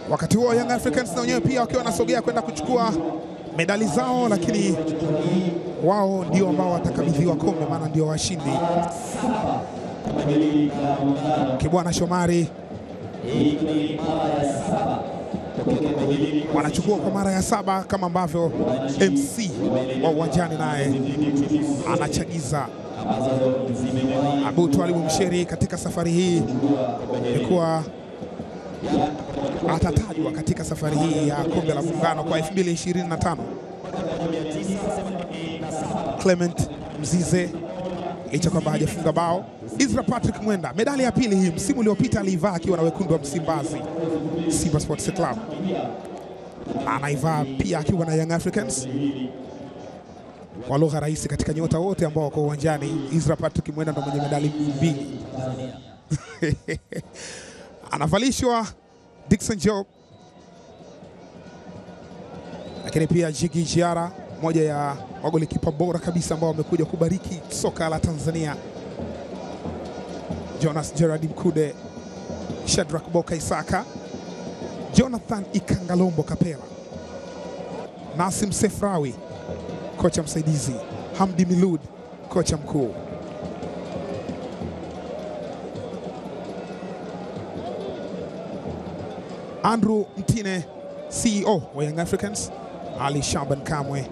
Wakati huo Young Africans na wenyewe pia wakiwa wanasogea kwenda kuchukua medali zao, lakini wao ndio ambao watakabidhiwa kombe, maana ndio washindi. Kibwana Shomari wanachukua kwa mara ya 7 kama ambavyo MC wa uwanjani naye anachagiza. Abu Twalibu Msheri katika safari hii ilikuwa atatajwa katika safari hii ya kombe la muungano kwa 2025. Clement Mzize licha kwamba hajafunga bao. Isra Patrick Mwenda, medali ya pili hii, msimu uliopita alivaa akiwa na wekundu wa Msimbazi Simba Sports Club, anaivaa pia akiwa na Young Africans. Kwa lugha rahisi, katika nyota wote ambao wako uwanjani, Isra Patrick Mwenda ndo mwenye medali 2. Anavalishwa Dickson Job, lakini pia Jigi Jiara, moja ya magolikipa bora kabisa ambao wamekuja kubariki soka la Tanzania. Jonas Gerard Mkude, Shadrack Boka Isaka, Jonathan Ikangalombo Kapela, Nasim Sefrawi kocha msaidizi, Hamdi Milud kocha mkuu. Andrew Mtine CEO wa Young Africans, Ali Shaban Kamwe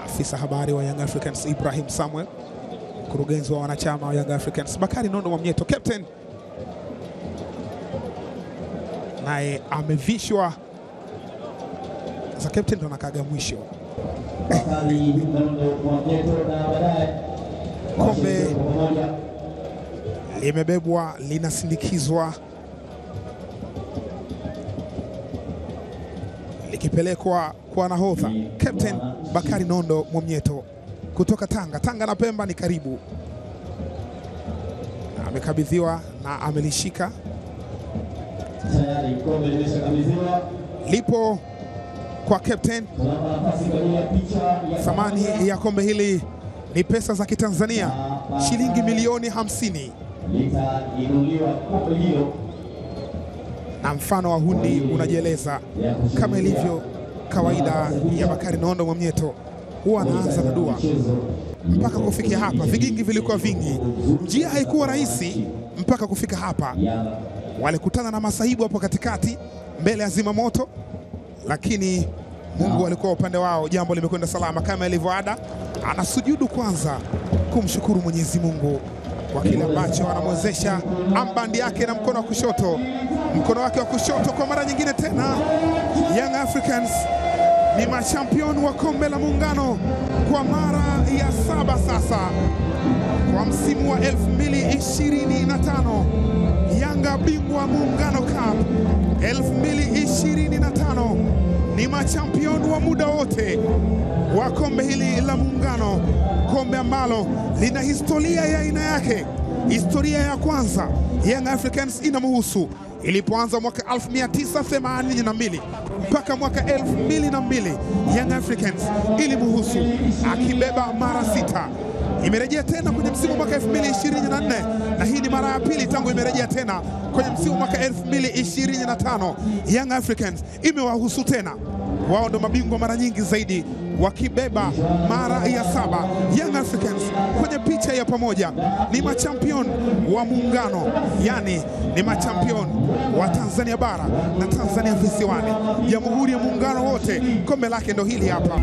afisa habari wa Young Africans, Ibrahim Samuel mkurugenzi wa wanachama wa Young Africans, Bakari Nondo Mwamnyeto captain naye amevishwa za captain, ndo nakaga mwisho. Kombe limebebwa, linasindikizwa, likipelekwa kwa nahodha captain Bakari Nondo Mwamnyeto kutoka Tanga. Tanga na Pemba ni karibu, amekabidhiwa na amelishika. Lipo kwa captain. Thamani ya kombe hili ni pesa za Kitanzania shilingi milioni 50. Na mfano wa hundi unajieleza. Kama ilivyo kawaida ya Bakari Nondo Mwamnyeto, huwa anaanza na dua mpaka kufikia hapa. Vigingi vilikuwa vingi, njia haikuwa rahisi mpaka kufika hapa. Walikutana na masahibu hapo katikati mbele ya zimamoto, lakini Mungu alikuwa upande wao. Jambo limekwenda salama kama ilivyo ada. Anasujudu kwanza kumshukuru Mwenyezi Mungu kwa kile ambacho anamwezesha ambandi yake na mkono wa kushoto. Mkono wake wa kushoto kwa mara nyingine tena. Young Africans ni machampion wa kombe la muungano kwa mara ya 7 sasa. Kwa msimu wa 2025, Yanga bingwa muungano cup 2025, ni machampion wa muda wote wa kombe hili la muungano, kombe ambalo lina historia ya aina yake. Historia ya kwanza Young Africans inamhusu ilipoanza mwaka 1982 mpaka mwaka 2002, Young Africans ilimhusu akibeba mara 6. Imerejea tena kwenye msimu mwaka 2024, na hii ni mara ya pili tangu imerejea tena kwenye msimu mwaka 2025. Young Africans imewahusu tena, wao ndo mabingwa mara nyingi zaidi wakibeba mara ya 7. Young Africans kwenye picha ya pamoja ni machampion wa muungano, yani ni machampion wa Tanzania bara na Tanzania visiwani, Jamhuri ya Muungano wote. Kombe lake ndo hili hapa.